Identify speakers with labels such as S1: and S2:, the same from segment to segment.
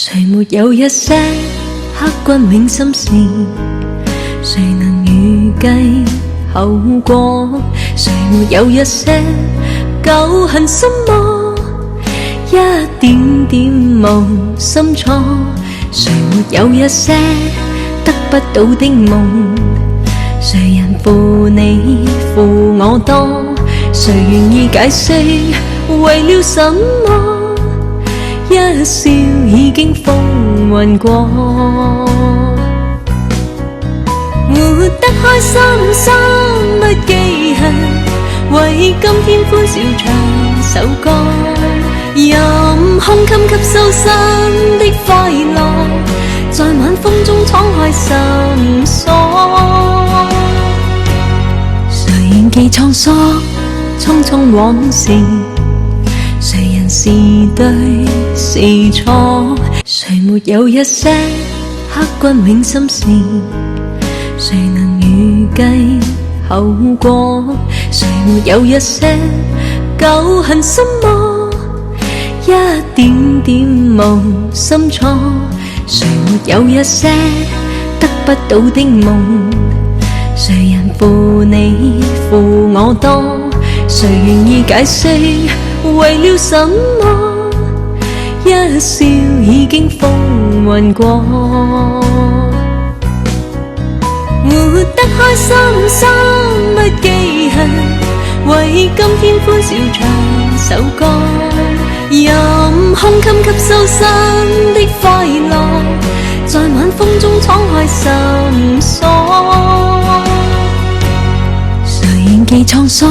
S1: 誰沒有一些刻骨銘心事？誰能預計後果？誰沒有一些舊恨心魔？一點點無心錯。誰沒有一些得不到的夢？誰人負你負我多？誰願意解釋為了什麼？一笑已經風雲過，活得開心心不記恨，為今天歡笑唱首歌，任空襟吸收新的快樂，在晚風中敞開心鎖。誰仍記滄桑匆匆往事？誰人是對是錯？誰沒有一些刻骨銘心事？誰能預計後果？誰沒有一些舊恨心魔？一點點無心錯。誰沒有一些得不到的夢？誰人負你負我多？誰願意解釋為了什麼？一笑已經風雲過，活得開心心不記恨，為今天歡笑唱首歌，任空襟吸收新的快樂，在晚風中敞開心鎖。誰仍記滄桑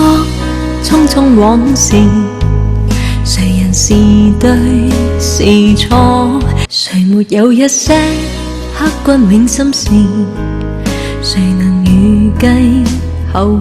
S1: 匆匆往事？誰人是對是錯？誰沒有一些刻骨銘心事？誰能預計後